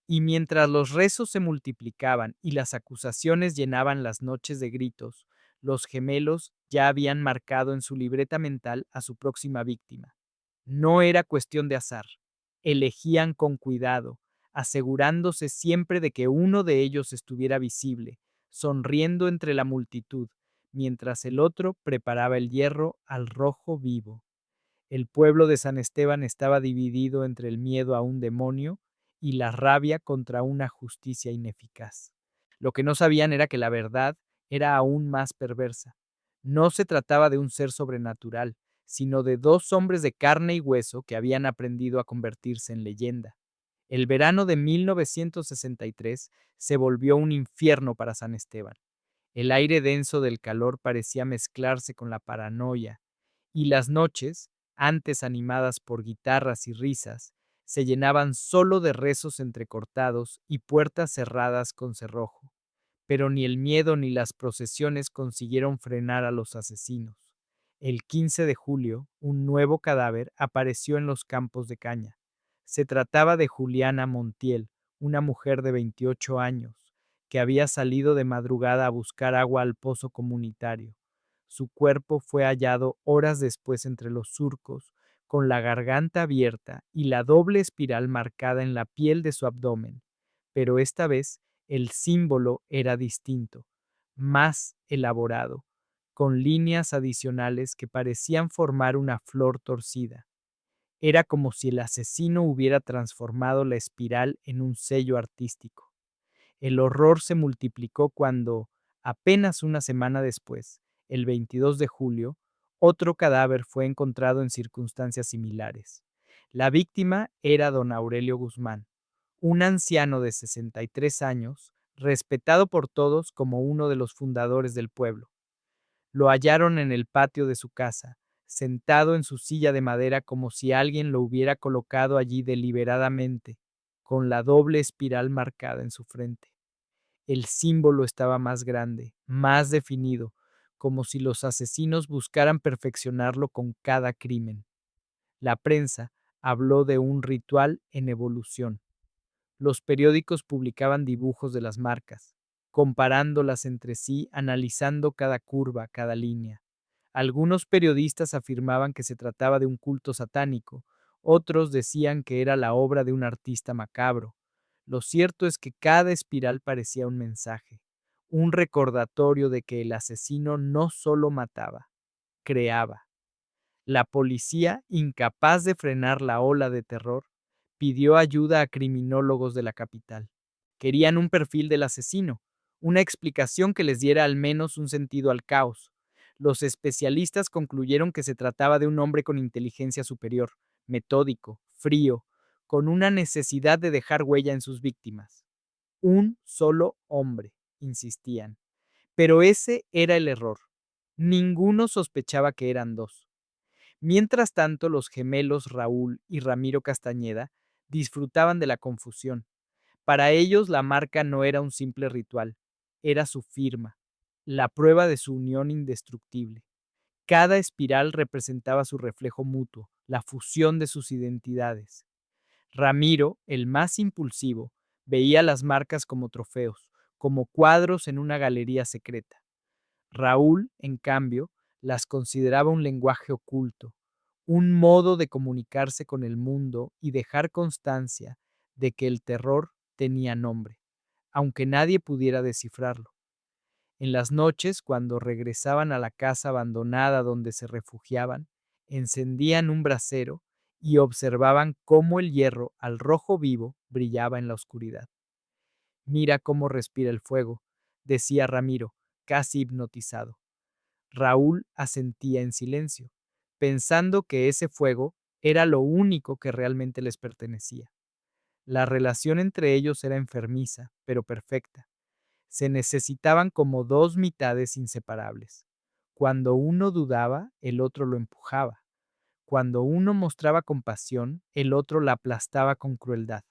Y mientras los rezos se multiplicaban y las acusaciones llenaban las noches de gritos, los gemelos ya habían marcado en su libreta mental a su próxima víctima. No era cuestión de azar. Elegían con cuidado, asegurándose siempre de que uno de ellos estuviera visible, sonriendo entre la multitud, mientras el otro preparaba el hierro al rojo vivo. El pueblo de San Esteban estaba dividido entre el miedo a un demonio y la rabia contra una justicia ineficaz. Lo que no sabían era que la verdad era aún más perversa. No se trataba de un ser sobrenatural, sino de dos hombres de carne y hueso que habían aprendido a convertirse en leyenda. El verano de 1963 se volvió un infierno para San Esteban. El aire denso del calor parecía mezclarse con la paranoia, y las noches, antes animadas por guitarras y risas, se llenaban solo de rezos entrecortados y puertas cerradas con cerrojo. Pero ni el miedo ni las procesiones consiguieron frenar a los asesinos. El 15 de julio, un nuevo cadáver apareció en los campos de caña. Se trataba de Juliana Montiel, una mujer de 28 años, que había salido de madrugada a buscar agua al pozo comunitario. Su cuerpo fue hallado horas después entre los surcos, con la garganta abierta y la doble espiral marcada en la piel de su abdomen. Pero esta vez el símbolo era distinto, más elaborado, con líneas adicionales que parecían formar una flor torcida. Era como si el asesino hubiera transformado la espiral en un sello artístico. El horror se multiplicó cuando, apenas una semana después, el 22 de julio, otro cadáver fue encontrado en circunstancias similares. La víctima era don Aurelio Guzmán, un anciano de 63 años, respetado por todos como uno de los fundadores del pueblo. Lo hallaron en el patio de su casa, sentado en su silla de madera como si alguien lo hubiera colocado allí deliberadamente, con la doble espiral marcada en su frente. El símbolo estaba más grande, más definido, como si los asesinos buscaran perfeccionarlo con cada crimen. La prensa habló de un ritual en evolución. Los periódicos publicaban dibujos de las marcas, comparándolas entre sí, analizando cada curva, cada línea. Algunos periodistas afirmaban que se trataba de un culto satánico, otros decían que era la obra de un artista macabro. Lo cierto es que cada espiral parecía un mensaje, un recordatorio de que el asesino no solo mataba, creaba. La policía, incapaz de frenar la ola de terror, pidió ayuda a criminólogos de la capital. Querían un perfil del asesino, una explicación que les diera al menos un sentido al caos. Los especialistas concluyeron que se trataba de un hombre con inteligencia superior, metódico, frío, con una necesidad de dejar huella en sus víctimas. Un solo hombre, insistían. Pero ese era el error. Ninguno sospechaba que eran dos. Mientras tanto, los gemelos Raúl y Ramiro Castañeda disfrutaban de la confusión. Para ellos la marca no era un simple ritual, era su firma, la prueba de su unión indestructible. Cada espiral representaba su reflejo mutuo, la fusión de sus identidades. Ramiro, el más impulsivo, veía las marcas como trofeos, como cuadros en una galería secreta. Raúl, en cambio, Las consideraba un lenguaje oculto, un modo de comunicarse con el mundo y dejar constancia de que el terror tenía nombre, aunque nadie pudiera descifrarlo. En las noches, cuando regresaban a la casa abandonada donde se refugiaban, encendían un brasero y observaban cómo el hierro al rojo vivo brillaba en la oscuridad. Mira cómo respira el fuego, decía Ramiro, casi hipnotizado. Raúl asentía en silencio, pensando que ese fuego era lo único que realmente les pertenecía. La relación entre ellos era enfermiza, pero perfecta. Se necesitaban como dos mitades inseparables. Cuando uno dudaba, el otro lo empujaba. Cuando uno mostraba compasión, el otro la aplastaba con crueldad.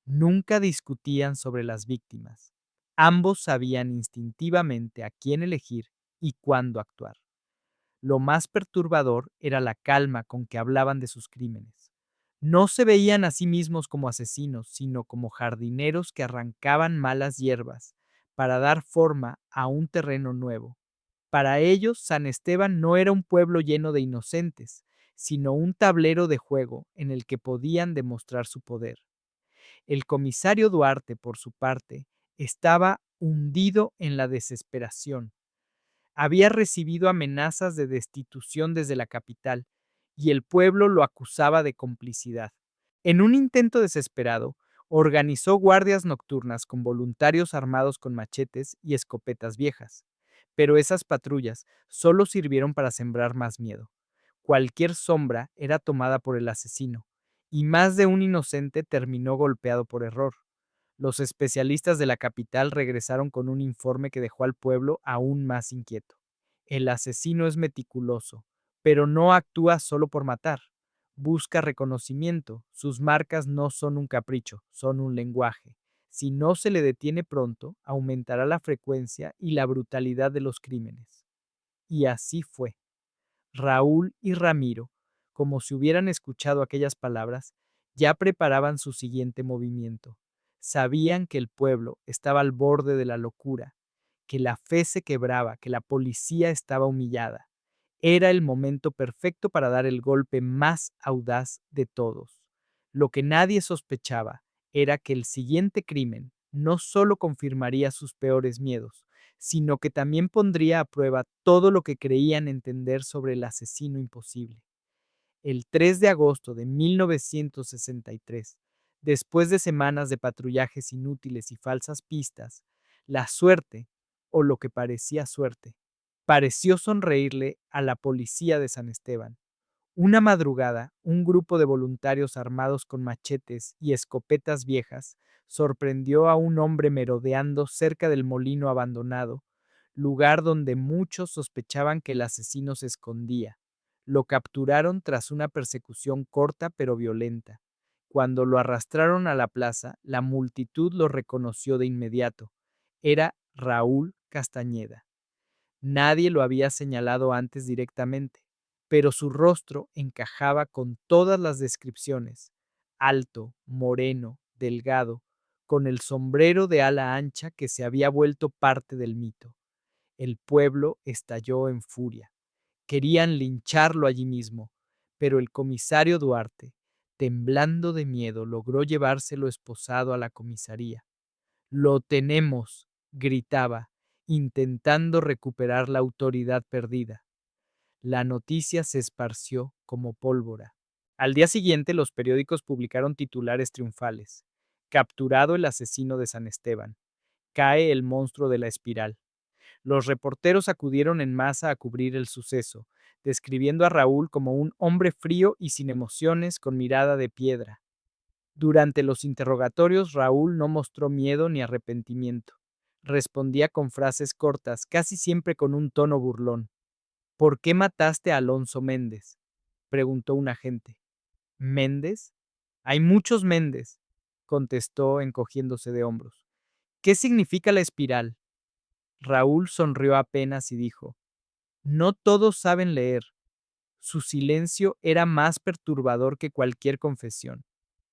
Nunca discutían sobre las víctimas. Ambos sabían instintivamente a quién elegir y cuándo actuar. Lo más perturbador era la calma con que hablaban de sus crímenes. No se veían a sí mismos como asesinos, sino como jardineros que arrancaban malas hierbas para dar forma a un terreno nuevo. Para ellos, San Esteban no era un pueblo lleno de inocentes, sino un tablero de juego en el que podían demostrar su poder. El comisario Duarte, por su parte, estaba hundido en la desesperación. Había recibido amenazas de destitución desde la capital y el pueblo lo acusaba de complicidad. En un intento desesperado, organizó guardias nocturnas con voluntarios armados con machetes y escopetas viejas. Pero esas patrullas solo sirvieron para sembrar más miedo. Cualquier sombra era tomada por el asesino, y más de un inocente terminó golpeado por error. Los especialistas de la capital regresaron con un informe que dejó al pueblo aún más inquieto. El asesino es meticuloso, pero no actúa solo por matar. Busca reconocimiento. Sus marcas no son un capricho, son un lenguaje. Si no se le detiene pronto, aumentará la frecuencia y la brutalidad de los crímenes. Y así fue. Raúl y Ramiro, como si hubieran escuchado aquellas palabras, ya preparaban su siguiente movimiento. Sabían que el pueblo estaba al borde de la locura, que la fe se quebraba, que la policía estaba humillada. Era el momento perfecto para dar el golpe más audaz de todos. Lo que nadie sospechaba era que el siguiente crimen no solo confirmaría sus peores miedos, sino que también pondría a prueba todo lo que creían entender sobre el asesino imposible. El 3 de agosto de 1963, después de semanas de patrullajes inútiles y falsas pistas, la suerte, o lo que parecía suerte, pareció sonreírle a la policía de San Esteban. Una madrugada, un grupo de voluntarios armados con machetes y escopetas viejas sorprendió a un hombre merodeando cerca del molino abandonado, lugar donde muchos sospechaban que el asesino se escondía. Lo capturaron tras una persecución corta pero violenta. Cuando lo arrastraron a la plaza, la multitud lo reconoció de inmediato. Era Raúl Castañeda. Nadie lo había señalado antes directamente, pero su rostro encajaba con todas las descripciones. Alto, moreno, delgado, con el sombrero de ala ancha que se había vuelto parte del mito. El pueblo estalló en furia. Querían lincharlo allí mismo, pero el comisario Duarte, temblando de miedo, logró llevárselo esposado a la comisaría. Lo tenemos, gritaba, intentando recuperar la autoridad perdida. La noticia se esparció como pólvora. Al día siguiente los periódicos publicaron titulares triunfales. Capturado el asesino de San Esteban. Cae el monstruo de la espiral. Los reporteros acudieron en masa a cubrir el suceso, describiendo a Raúl como un hombre frío y sin emociones con mirada de piedra. Durante los interrogatorios, Raúl no mostró miedo ni arrepentimiento. Respondía con frases cortas, casi siempre con un tono burlón. ¿Por qué mataste a Alonso Méndez? Preguntó un agente. ¿Méndez? Hay muchos Méndez, contestó encogiéndose de hombros. ¿Qué significa la espiral? Raúl sonrió apenas y dijo, no todos saben leer. Su silencio era más perturbador que cualquier confesión.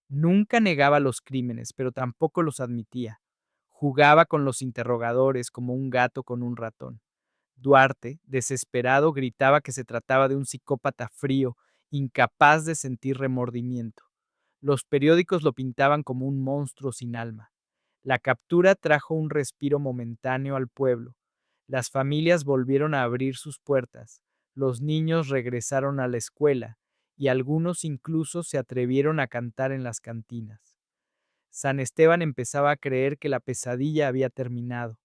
Nunca negaba los crímenes, pero tampoco los admitía. Jugaba con los interrogadores como un gato con un ratón. Duarte, desesperado, gritaba que se trataba de un psicópata frío, incapaz de sentir remordimiento. Los periódicos lo pintaban como un monstruo sin alma. La captura trajo un respiro momentáneo al pueblo. Las familias volvieron a abrir sus puertas, los niños regresaron a la escuela y algunos incluso se atrevieron a cantar en las cantinas. San Esteban empezaba a creer que la pesadilla había terminado.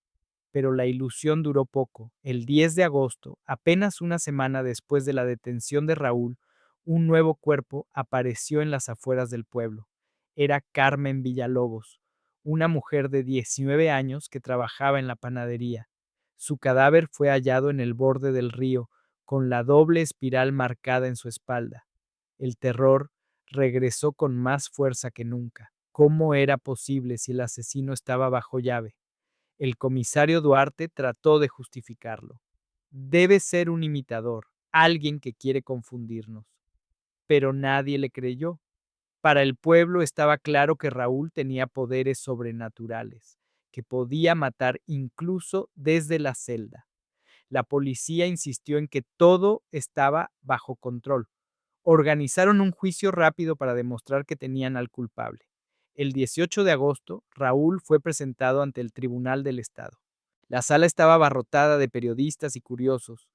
Pero la ilusión duró poco. El 10 de agosto, apenas una semana después de la detención de Raúl, un nuevo cuerpo apareció en las afueras del pueblo. Era Carmen Villalobos, una mujer de 19 años que trabajaba en la panadería. Su cadáver fue hallado en el borde del río, con la doble espiral marcada en su espalda. El terror regresó con más fuerza que nunca. ¿Cómo era posible si el asesino estaba bajo llave? El comisario Duarte trató de justificarlo. Debe ser un imitador, alguien que quiere confundirnos. Pero nadie le creyó. Para el pueblo estaba claro que Raúl tenía poderes sobrenaturales, que podía matar incluso desde la celda. La policía insistió en que todo estaba bajo control. Organizaron un juicio rápido para demostrar que tenían al culpable. El 18 de agosto, Raúl fue presentado ante el Tribunal del Estado. La sala estaba abarrotada de periodistas y curiosos.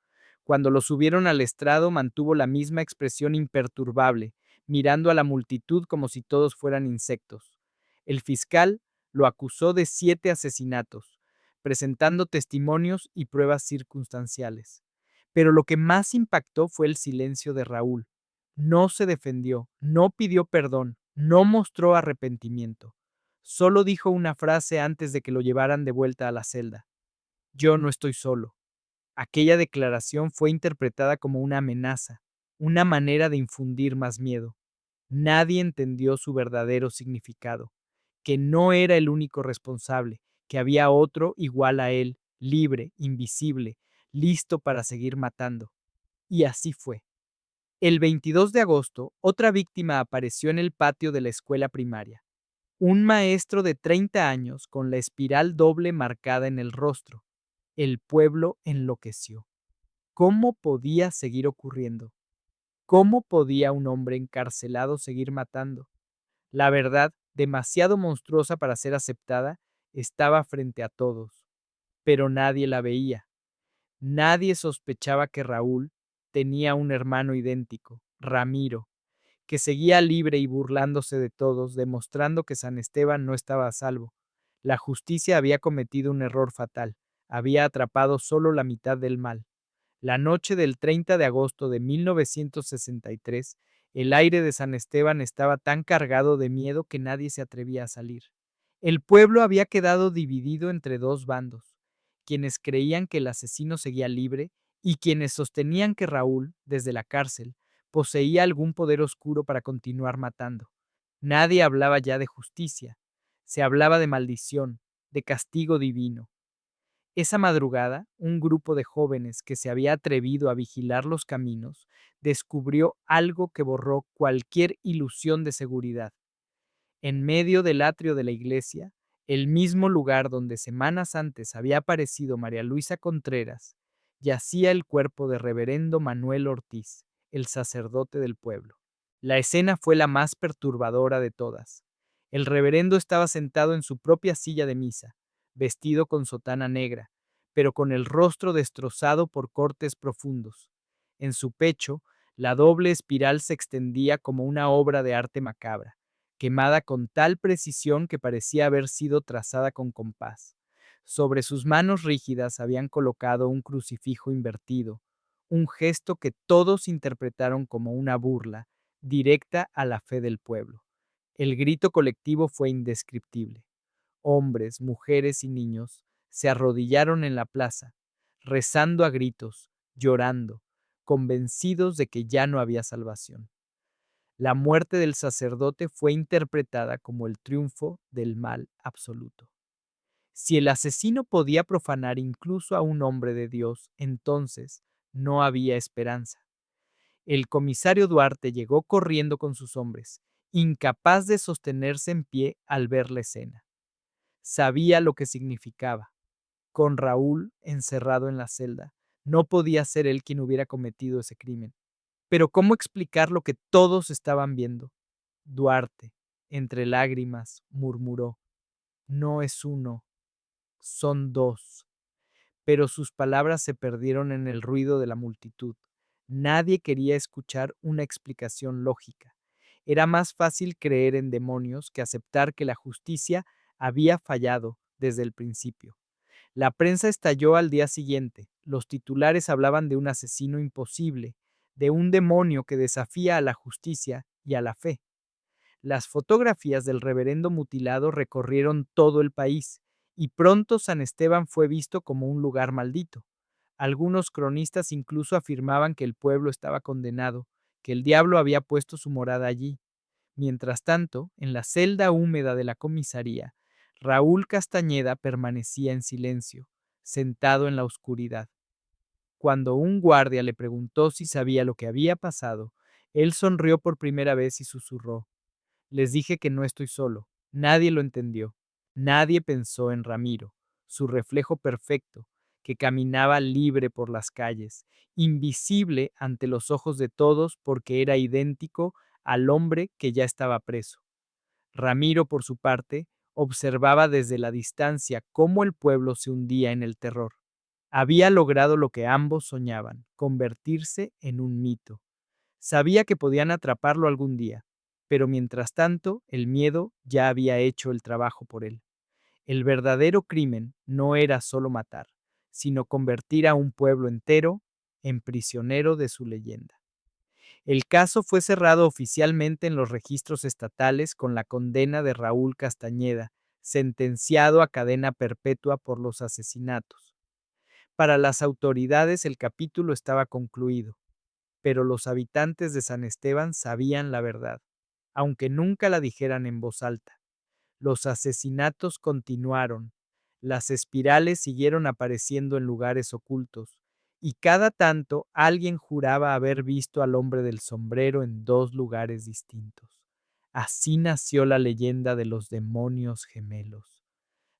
Cuando lo subieron al estrado, mantuvo la misma expresión imperturbable, mirando a la multitud como si todos fueran insectos. El fiscal lo acusó de 7 asesinatos, presentando testimonios y pruebas circunstanciales. Pero lo que más impactó fue el silencio de Raúl. No se defendió, no pidió perdón, no mostró arrepentimiento. Solo dijo una frase antes de que lo llevaran de vuelta a la celda. Yo no estoy solo. Aquella declaración fue interpretada como una amenaza, una manera de infundir más miedo. Nadie entendió su verdadero significado, que no era el único responsable, que había otro igual a él, libre, invisible, listo para seguir matando. Y así fue. El 22 de agosto, otra víctima apareció en el patio de la escuela primaria. Un maestro de 30 años con la espiral doble marcada en el rostro. El pueblo enloqueció. ¿Cómo podía seguir ocurriendo? ¿Cómo podía un hombre encarcelado seguir matando? La verdad, demasiado monstruosa para ser aceptada, estaba frente a todos. Pero nadie la veía. Nadie sospechaba que Raúl tenía un hermano idéntico, Ramiro, que seguía libre y burlándose de todos, demostrando que San Esteban no estaba a salvo. La justicia había cometido un error fatal, había atrapado solo la mitad del mal. La noche del 30 de agosto de 1963, el aire de San Esteban estaba tan cargado de miedo que nadie se atrevía a salir. El pueblo había quedado dividido entre dos bandos, quienes creían que el asesino seguía libre y quienes sostenían que Raúl, desde la cárcel, poseía algún poder oscuro para continuar matando. Nadie hablaba ya de justicia, se hablaba de maldición, de castigo divino. Esa madrugada, un grupo de jóvenes que se había atrevido a vigilar los caminos descubrió algo que borró cualquier ilusión de seguridad. En medio del atrio de la iglesia, el mismo lugar donde semanas antes había aparecido María Luisa Contreras, yacía el cuerpo de reverendo Manuel Ortiz, el sacerdote del pueblo. La escena fue la más perturbadora de todas. El reverendo estaba sentado en su propia silla de misa, vestido con sotana negra, pero con el rostro destrozado por cortes profundos. En su pecho, la doble espiral se extendía como una obra de arte macabra, quemada con tal precisión que parecía haber sido trazada con compás. Sobre sus manos rígidas habían colocado un crucifijo invertido, un gesto que todos interpretaron como una burla directa a la fe del pueblo. El grito colectivo fue indescriptible. Hombres, mujeres y niños se arrodillaron en la plaza, rezando a gritos, llorando, convencidos de que ya no había salvación. La muerte del sacerdote fue interpretada como el triunfo del mal absoluto. Si el asesino podía profanar incluso a un hombre de Dios, entonces no había esperanza. El comisario Duarte llegó corriendo con sus hombres, incapaz de sostenerse en pie al ver la escena. Sabía lo que significaba. Con Raúl encerrado en la celda, No podía ser él quien hubiera cometido ese crimen. Pero ¿cómo explicar lo que todos estaban viendo? Duarte, entre lágrimas, murmuró, no es uno, son dos. Pero sus palabras se perdieron en el ruido de la multitud. Nadie quería escuchar una explicación lógica. Era más fácil creer en demonios que aceptar que la justicia había fallado desde el principio. La prensa estalló al día siguiente. Los titulares hablaban de un asesino imposible, de un demonio que desafía a la justicia y a la fe. Las fotografías del reverendo mutilado recorrieron todo el país, y pronto San Esteban fue visto como un lugar maldito. Algunos cronistas incluso afirmaban que el pueblo estaba condenado, que el diablo había puesto su morada allí. Mientras tanto, en la celda húmeda de la comisaría, Raúl Castañeda permanecía en silencio, sentado en la oscuridad. Cuando un guardia le preguntó si sabía lo que había pasado, él sonrió por primera vez y susurró, les dije que no estoy solo. Nadie lo entendió. Nadie pensó en Ramiro, su reflejo perfecto, que caminaba libre por las calles, invisible ante los ojos de todos porque era idéntico al hombre que ya estaba preso. Ramiro, por su parte, observaba desde la distancia cómo el pueblo se hundía en el terror. Había logrado lo que ambos soñaban, convertirse en un mito. Sabía que podían atraparlo algún día, pero mientras tanto el miedo ya había hecho el trabajo por él. El verdadero crimen no era solo matar, sino convertir a un pueblo entero en prisionero de su leyenda. El caso fue cerrado oficialmente en los registros estatales con la condena de Raúl Castañeda, sentenciado a cadena perpetua por los asesinatos. Para las autoridades el capítulo estaba concluido, pero los habitantes de San Esteban sabían la verdad, aunque nunca la dijeran en voz alta. Los asesinatos continuaron, las espirales siguieron apareciendo en lugares ocultos, y cada tanto alguien juraba haber visto al hombre del sombrero en dos lugares distintos. Así nació la leyenda de los demonios gemelos.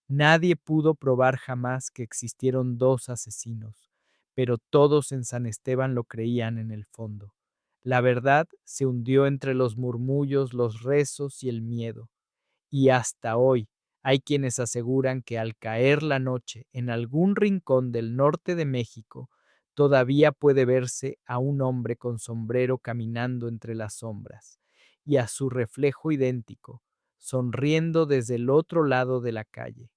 Nadie pudo probar jamás que existieron dos asesinos, pero todos en San Esteban lo creían en el fondo. La verdad se hundió entre los murmullos, los rezos y el miedo, y hasta hoy hay quienes aseguran que al caer la noche en algún rincón del norte de México, todavía puede verse a un hombre con sombrero caminando entre las sombras, y a su reflejo idéntico, sonriendo desde el otro lado de la calle.